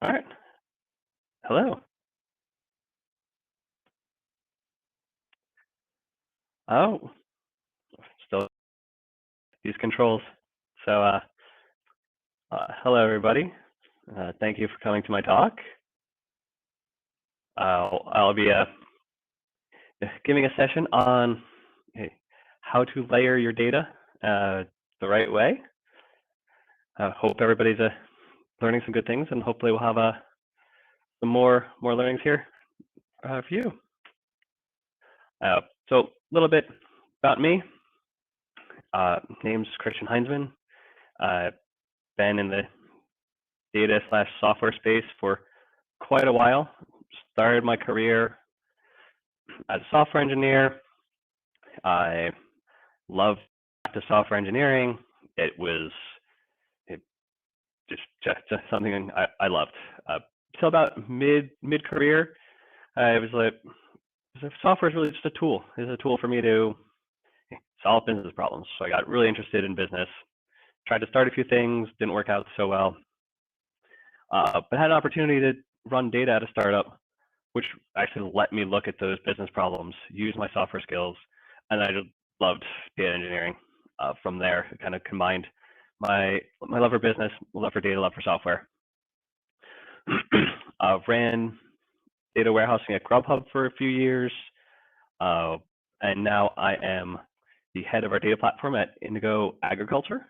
All right. Hello. Oh, still these controls. So, hello everybody. Thank you for coming to my talk. I'll be giving a session on how to layer your data the right way. Hope everybody's learning some good things, and hopefully we'll have some more learnings here for you. So a little bit about me. Name's Christian Heinzmann. I've been in the data/software space for quite a while. Started my career as a software engineer. I loved the software engineering. It was just something I loved. Till about mid career, I was like, software is really just a tool. It's a tool for me to solve business problems. So I got really interested in business. Tried to start a few things, didn't work out so well. But had an opportunity to run data at a startup, which actually let me look at those business problems, use my software skills, and I just loved data engineering. From there, it kind of combined my love for business, love for data, love for software. Ran data warehousing at Grubhub for a few years, and now I am the head of our data platform at Indigo Agriculture.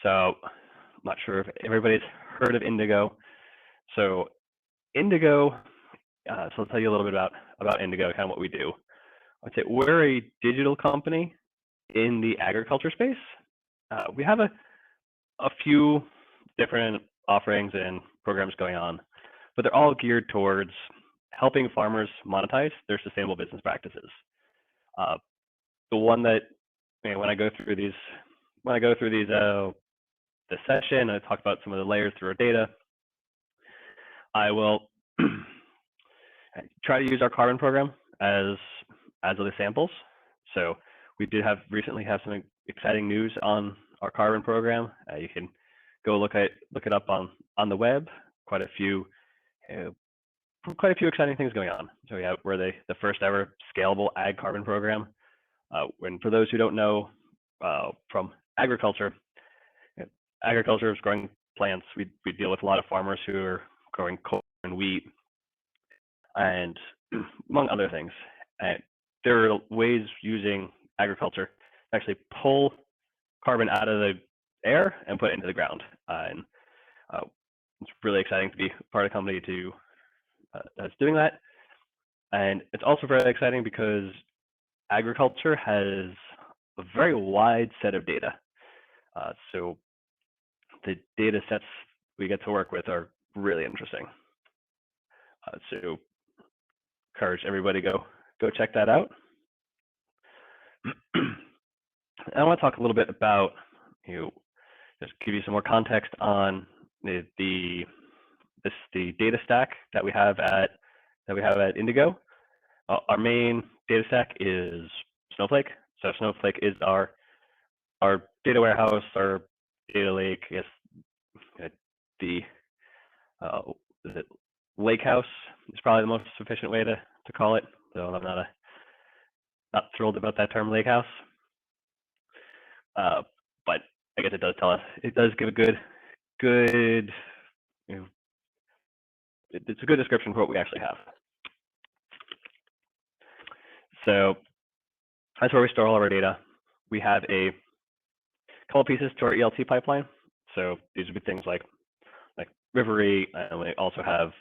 So I'm not sure if everybody's heard of Indigo. So Indigo, so I'll tell you a little bit about Indigo, kind of what we do. I'd say we're a digital company in the agriculture space. We have a few different offerings and programs going on, but they're all geared towards helping farmers monetize their sustainable business practices. The one that when I go through this session, I talk about some of the layers through our data. I will try to use our carbon program as the samples. So we did recently have some exciting news on our carbon program. You can go look it up on the web. Quite a few exciting things going on. So yeah, we're the first ever scalable ag carbon program. And for those who don't know, from agriculture is growing plants. We deal with a lot of farmers who are growing corn and wheat, and among other things. There are ways using agriculture to actually pull carbon out of the air and put it into the ground. And it's really exciting to be part of a company that's doing that. And it's also very exciting because agriculture has a very wide set of data. So the data sets we get to work with are really interesting. So encourage everybody go check that out. I want to talk a little bit about just give you some more context on the data stack that we have at Indigo. Our main data stack is Snowflake. So Snowflake is our data warehouse, our data lake. Yes, the lake house is probably the most sufficient way to call it. So I'm not thrilled about that term, lake house. But I guess it does give a good it's a good description for what we actually have. So that's where we store all of our data. We have a couple pieces to our ELT pipeline. So these would be things like Rivery, and we also have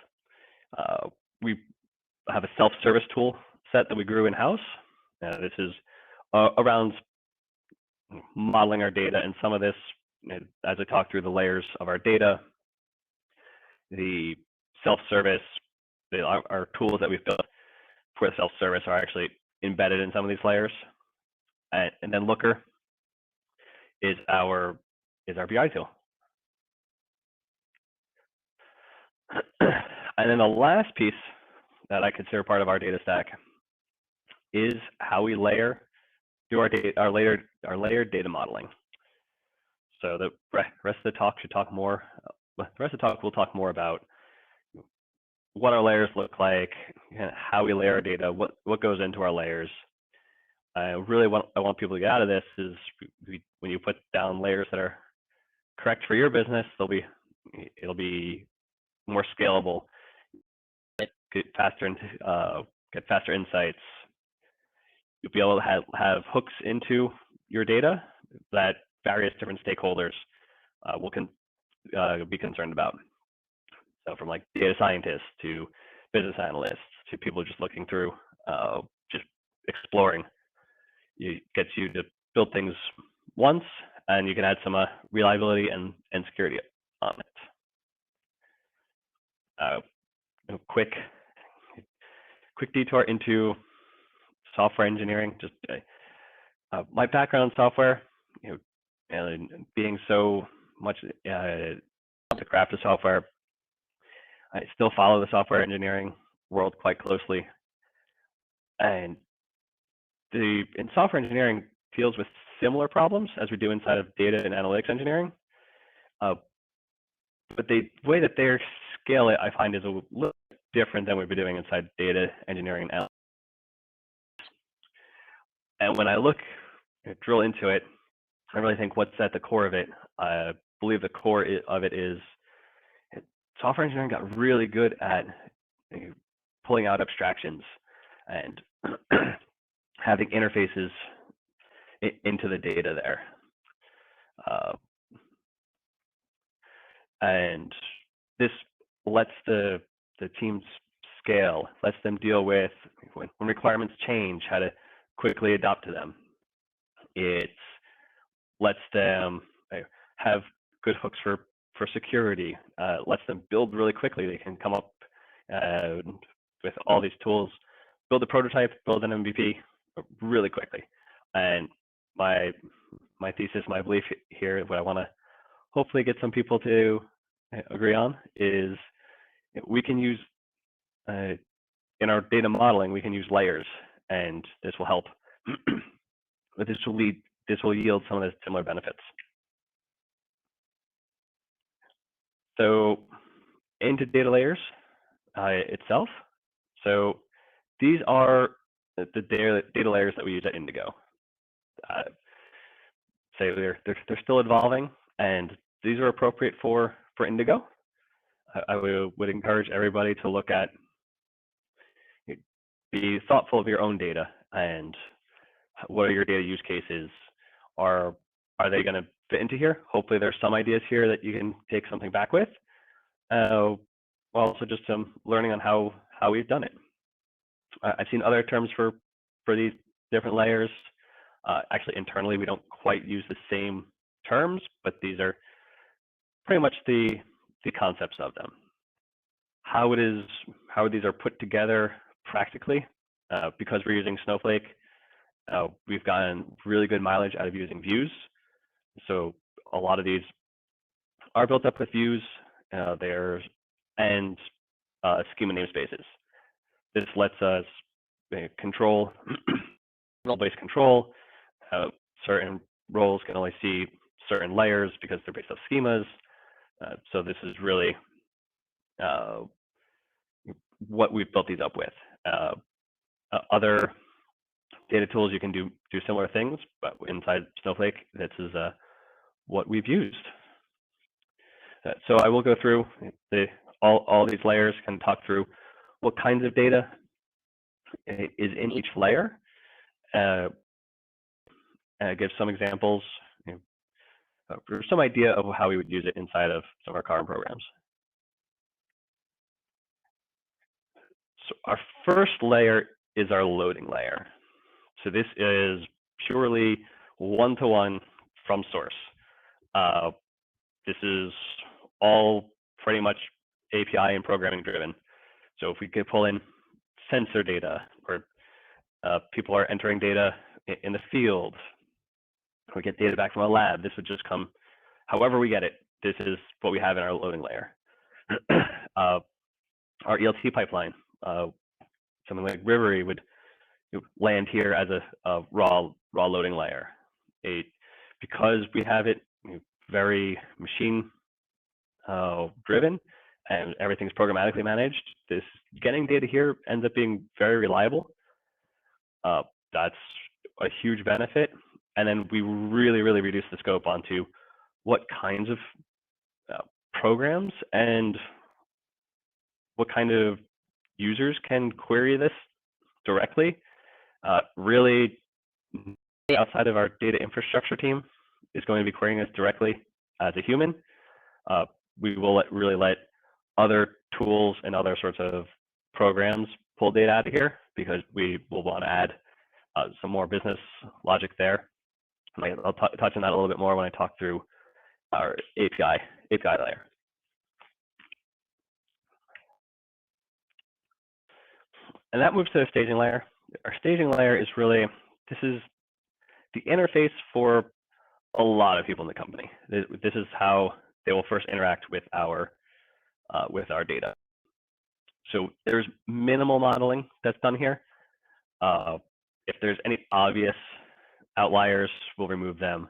a self-service tool set that we grew in-house. This is around modeling our data, and some of this, as I talk through the layers of our data, the self-service, our tools that we've built for the self-service are actually embedded in some of these layers. And then Looker is our BI tool. And then the last piece that I consider part of our data stack is how we do our layered data modeling. So the rest of the talk should talk more. The rest of the talk will talk more about what our layers look like, how we layer our data, what goes into our layers. Really, what I want people to get out of this is when you put down layers that are correct for your business, it'll be more scalable, get faster insights. You'll be able to have hooks into your data that various different stakeholders will be concerned about. So from like data scientists to business analysts to people just looking through, just exploring. It gets you to build things once, and you can add some reliability and security on it. Quick detour into software engineering. Just my background in software, and being so much the craft of software, I still follow the software engineering world quite closely, and in software engineering deals with similar problems as we do inside of data and analytics engineering, but the way that they scale it, I find, is a little different than we've been doing inside data engineering and analytics. And when I drill into it, I really think what's at the core of it. I believe the core of it is software engineering got really good at pulling out abstractions and having interfaces into the data there. And this lets the teams scale, lets them deal with when requirements change, how to quickly adapt to them. It lets them have good hooks for security, lets them build really quickly. They can come up with all these tools, build a prototype, build an MVP really quickly. And my thesis, my belief here, what I want to hopefully get some people to agree on is we can use, in our data modeling, we can use layers, and this will help. But this will yield some of the similar benefits. So into data layers itself. So these are the data layers that we use at Indigo. Say they're still evolving, and these are appropriate for Indigo. I would encourage everybody to look at, be thoughtful of your own data and what are your data use cases. Are they going to fit into here? Hopefully there's some ideas here that you can take something back with. Also just some learning on how we've done it. I've seen other terms for these different layers. Actually, internally, we don't quite use the same terms, but these are pretty much the concepts of them. How these are put together practically, because we're using Snowflake, we've gotten really good mileage out of using views. So a lot of these are built up with views, and schema namespaces. This lets us control role-based control. Certain roles can only see certain layers because they're based off schemas. So this is really what we've built these up with. Other data tools, you can do similar things, but inside Snowflake, this is what we've used. So I will go through all these layers and talk through what kinds of data is in each layer. Give some examples, for some idea of how we would use it inside of some of our current programs. So our first layer is our loading layer. So this is purely one-to-one from source. This is all pretty much API and programming driven. So if we could pull in sensor data, or people are entering data in the field, we get data back from a lab, this would just come however we get it. This is what we have in our loading layer. Our ELT pipeline, something like Rivery would land here as a raw loading layer. Because we have it very machine driven, and everything's programmatically managed, this getting data here ends up being very reliable. That's a huge benefit. And then we really reduce the scope onto what kinds of programs and what kind of users can query this directly. Really, outside of our data infrastructure team is going to be querying this directly as a human. We will really let other tools and other sorts of programs pull data out of here, because we will want to add some more business logic there. I'll touch on that a little bit more when I talk through our API layer. And that moves to the staging layer. Our staging layer is really, this is the interface for a lot of people in the company. This is how they will first interact with our data. So there's minimal modeling that's done here. If there's any obvious outliers, we'll remove them.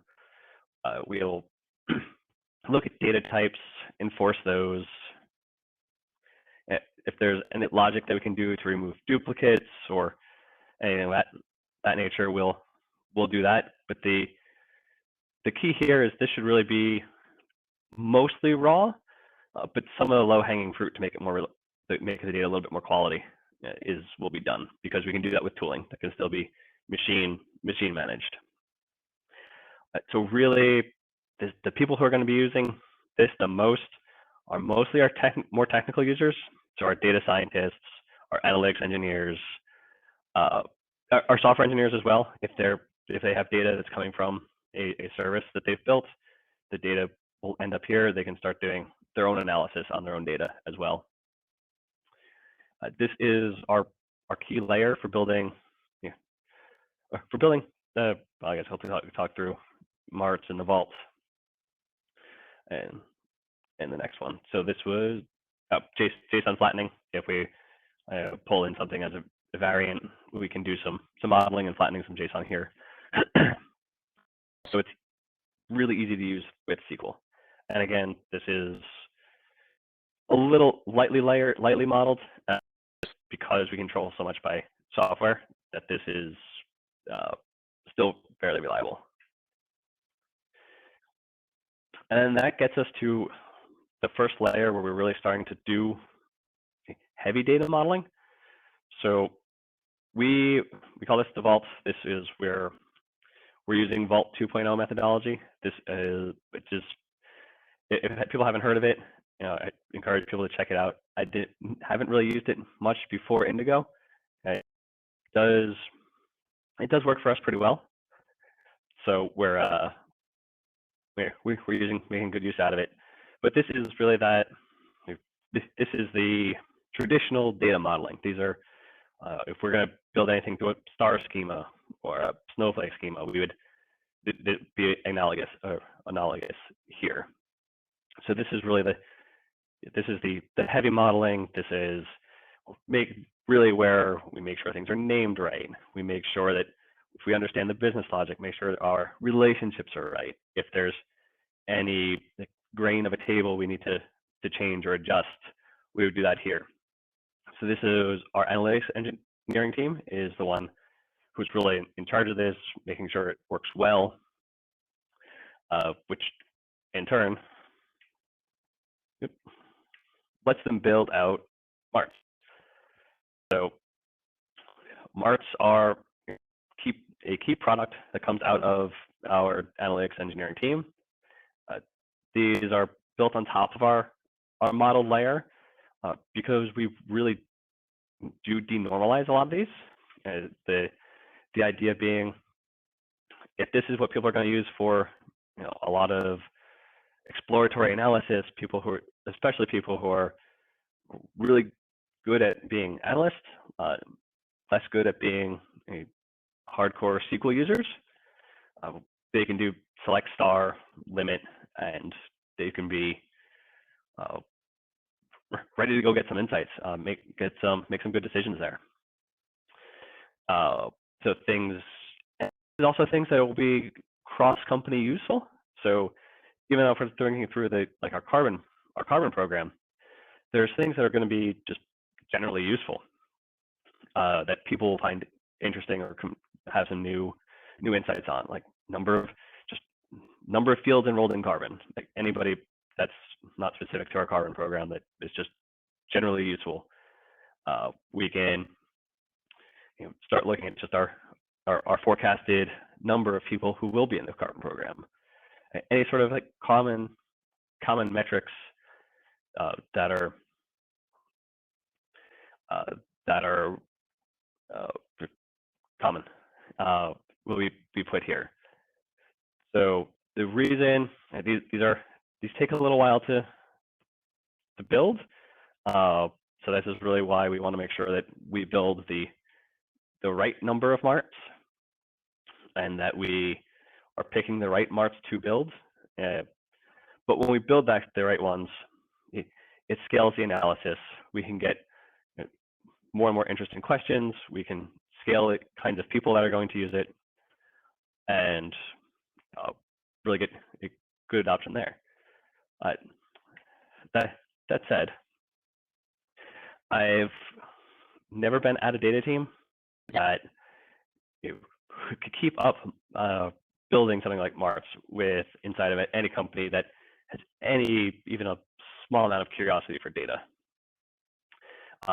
We'll look at data types, enforce those. If there's any logic that we can do to remove duplicates or anything of that nature, we'll do that. But the key here is this should really be mostly raw, but some of the low-hanging fruit to make it make the data a little bit more quality will be done, because we can do that with tooling that can still be machine managed. So really, the people who are going to be using this the most are mostly our more technical users. So our data scientists, our analytics engineers, our software engineers as well. If they have data that's coming from a service that they've built, the data will end up here. They can start doing their own analysis on their own data as well. This is our key layer for building. I guess hopefully talk through Marts and the vaults, and the next one. So this was JSON flattening. If we pull in something as a variant, we can do some modeling and flattening some JSON here. So it's really easy to use with SQL. And again, this is a little lightly modeled, because we control so much by software that this is still fairly reliable. And that gets us to the first layer where we're really starting to do heavy data modeling. So we call this the vault. This is where we're using Vault 2.0 methodology. This is, if people haven't heard of it, I encourage people to check it out. I haven't really used it much before Indigo. It does work for us pretty well. So we're making good use out of it. But this is really this is the traditional data modeling. These are, if we're going to build anything to a star schema or a snowflake schema, we would be analogous here. So this is really the heavy modeling. This is really where we make sure things are named right. We make sure that if we understand the business logic, make sure that our relationships are right. If there's any grain of a table we need to change or adjust, we would do that here. So this is our analytics engineering team is the one who's really in charge of this, making sure it works well, which in turn lets them build out Marts. So Marts are a key product that comes out of our analytics engineering team. These are built on top of our model layer, because we really do denormalize a lot of these. The idea being, if this is what people are going to use for a lot of exploratory analysis, especially people who are really good at being analysts, less good at being hardcore SQL users, they can do select star, limit, and they can be ready to go get some insights, make some good decisions there. So there's also things that will be cross-company useful. So even though if we're thinking through our carbon program, there's things that are going to be just generally useful that people will find interesting or have some new insights on, like number of fields enrolled in carbon. Like anybody that's not specific to our carbon program that is just generally useful. We can start looking at just our forecasted number of people who will be in the carbon program. Any sort of like common metrics that are common will be put here. So the reason these take a little while to build. So this is really why we want to make sure that we build the right number of marts, and that we are picking the right marts to build. But when we build back the right ones, it scales the analysis. We can get more and more interesting questions. We can scale the kinds of people that are going to use it, and really get a good adoption there. That said, I've never been at a data team that could keep up building something like marts with inside of it any company that has even a small amount of curiosity for data.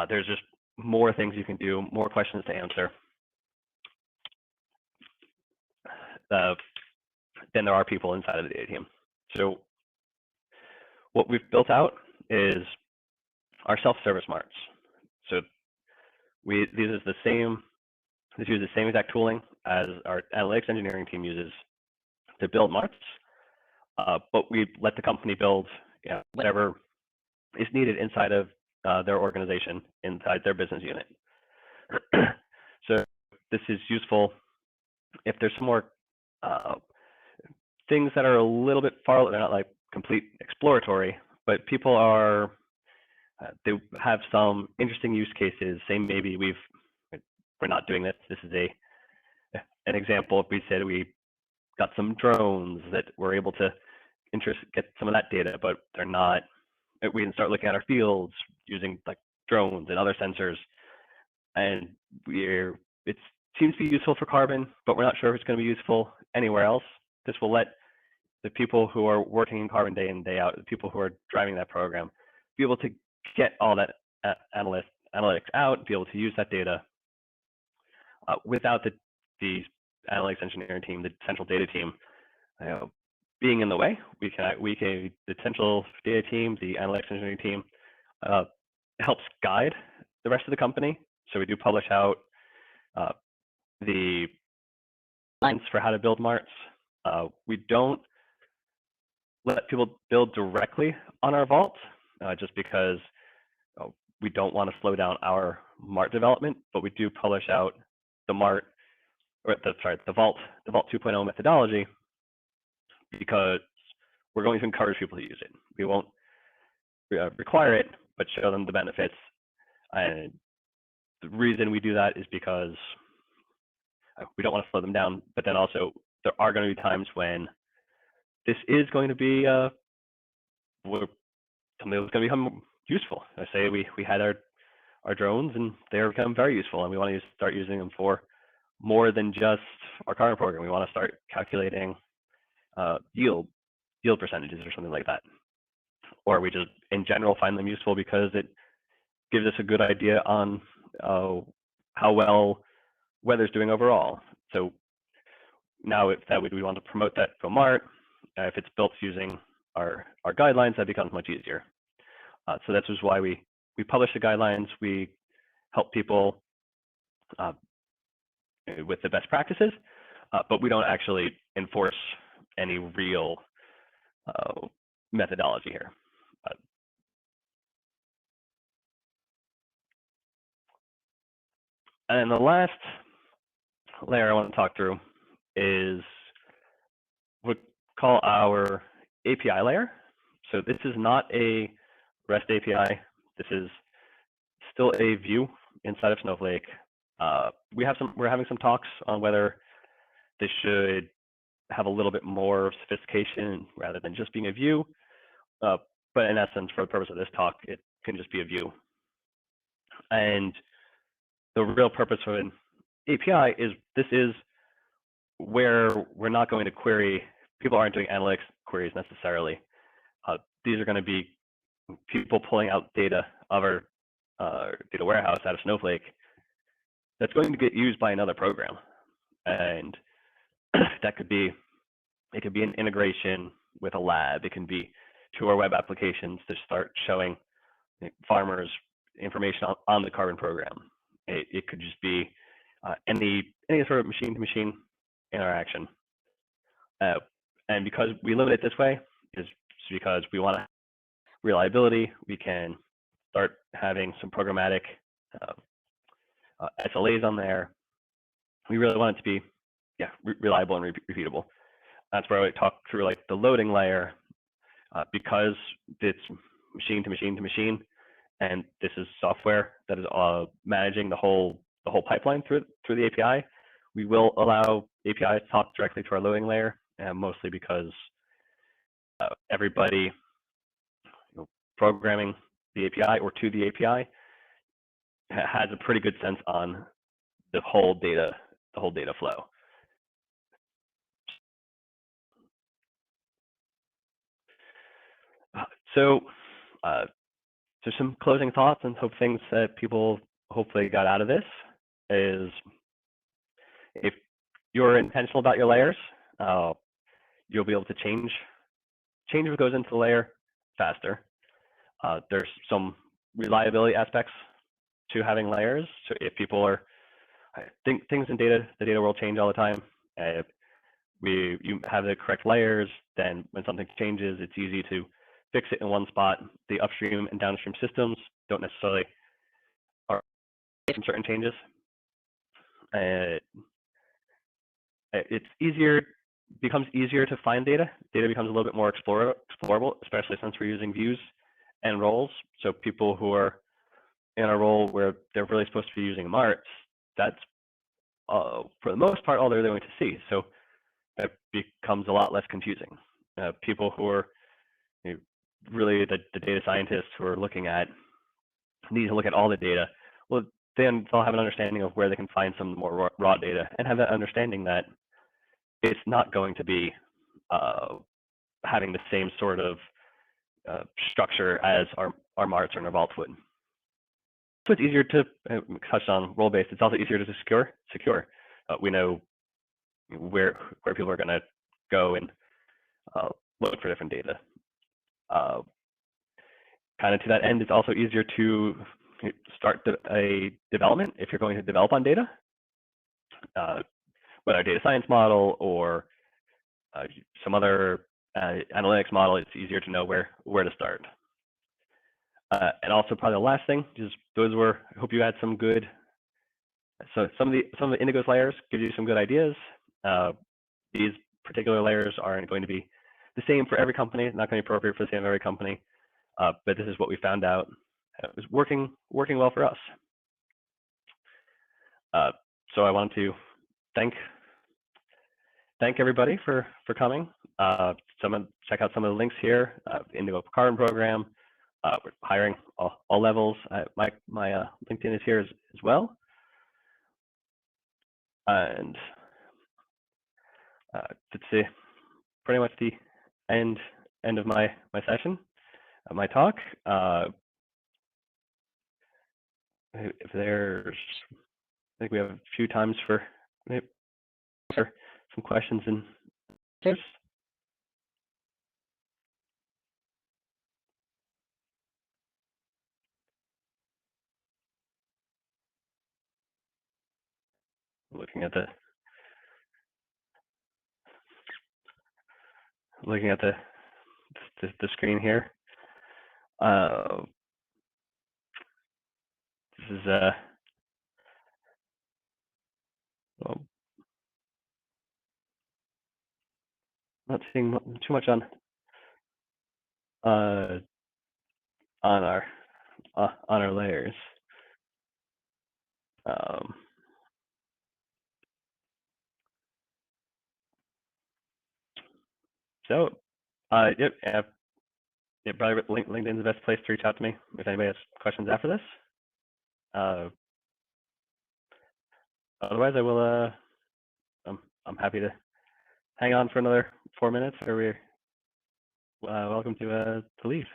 There's just more things you can do, more questions to answer than there are people inside of the data team. So what we've built out is our self-service marts. So these use the same exact tooling as our analytics engineering team uses to build marts, but we let the company build whatever is needed inside of their organization, inside their business unit. So this is useful if there's some more things that are a little bit far, they're not like complete exploratory, but people are, they have some interesting use cases. Say maybe we're not doing this. This is an example. If we said we got some drones that we're able to get some of that data, but they're not. We can start looking at our fields using like drones and other sensors, and it seems to be useful for carbon, but we're not sure if it's going to be useful anywhere else. This will let the people who are working in carbon day in, day out, the people who are driving that program, be able to get all that analytics out, be able to use that data without the analytics engineering team, the central data team, being in the way. The central data team, the analytics engineering team, helps guide the rest of the company. So we do publish out the lines for how to build marts. We don't let people build directly on our vault, just because we don't want to slow down our mart development, but we do publish out the mart, or the vault 2.0 methodology, because we're going to encourage people to use it. We won't require it, but show them the benefits. And the reason we do that is because we don't want to slow them down, but then also there are going to be times when this is going to be something that's going to become useful. I say we had our drones, and they're become very useful, and we want to start using them for more than just our carbon program. We want to start calculating yield percentages or something like that, or we just in general find them useful because it gives us a good idea on how well weather's doing overall. So now if we want to promote that to a mart, if it's built using our guidelines, that becomes much easier. So that's just why we publish the guidelines. We help people with the best practices, but we don't actually enforce any real methodology here. And the last layer I want to talk through is what we call our API layer. So this is not a REST API. This is still a view inside of Snowflake. We're having some talks on whether this should have a little bit more sophistication rather than just being a view. But in essence, for the purpose of this talk, it can just be a view. And the real purpose of an API is this is where we're not going to query, people aren't doing analytics queries necessarily. These are going to be people pulling out data of our data warehouse out of Snowflake that's going to get used by another program. And that could be, it could be an integration with a lab. It can be to our web applications to start showing farmers information on the carbon program. It could just be any sort of machine-to-machine interaction. And because we limit it this way, is because we want reliability. We can start having some programmatic SLAs on there. We really want it to be, reliable and repeatable. That's where I talk through like the loading layer, because it's machine to machine to machine, and this is software that is managing the whole pipeline through the API. We will allow APIs to talk directly to our loading layer, mostly because everybody programming the API or to the API has a pretty good sense on the whole data flow. So some closing thoughts and hope things that people hopefully got out of this is, if you're intentional about your layers, you'll be able to change what goes into the layer faster. There's some reliability aspects to having layers. So if people are, things in the data world change all the time. You have the correct layers, then when something changes, it's easy to fix it in one spot. The upstream and downstream systems don't necessarily are from certain changes. It's becomes easier to find data. Data becomes a little bit more explorable, especially since we're using views and roles. So people who are in a role where they're really supposed to be using marts, that's for the most part all they're going to see. So it becomes a lot less confusing. People who are really the data scientists who are need to look at all the data. Well, then they'll have an understanding of where they can find some more raw data and have that understanding that it's not going to be having the same sort of structure as our marts or our vaults would. So it's easier to touch on role-based. It's also easier to secure. We know where people are going to go and look for different data. Kind of to that end, it's also easier to start a development if you're going to develop on data, whether a data science model or some other analytics model. It's easier to know where to start. And also, probably the last thing is I hope you had some good. So some of the Indigo's layers give you some good ideas. These particular layers aren't going to be the same for every company. It's not going to be appropriate for the same every company. But this is what we found out. It was working well for us. So I want to thank everybody for coming. Check out some of the links here. Indigo Carbon Program. We're hiring all levels. My LinkedIn is here as well. And that's pretty much the end of my session, my talk. If there's, I think we have a few times for some questions and answers. Looking at the screen here. This is well, not seeing too much on our layers. So, yep, yeah, probably LinkedIn's the best place to reach out to me if anybody has questions after this. Uh, Otherwise, I will. I'm happy to hang on for another 4 minutes, or we're welcome to leave.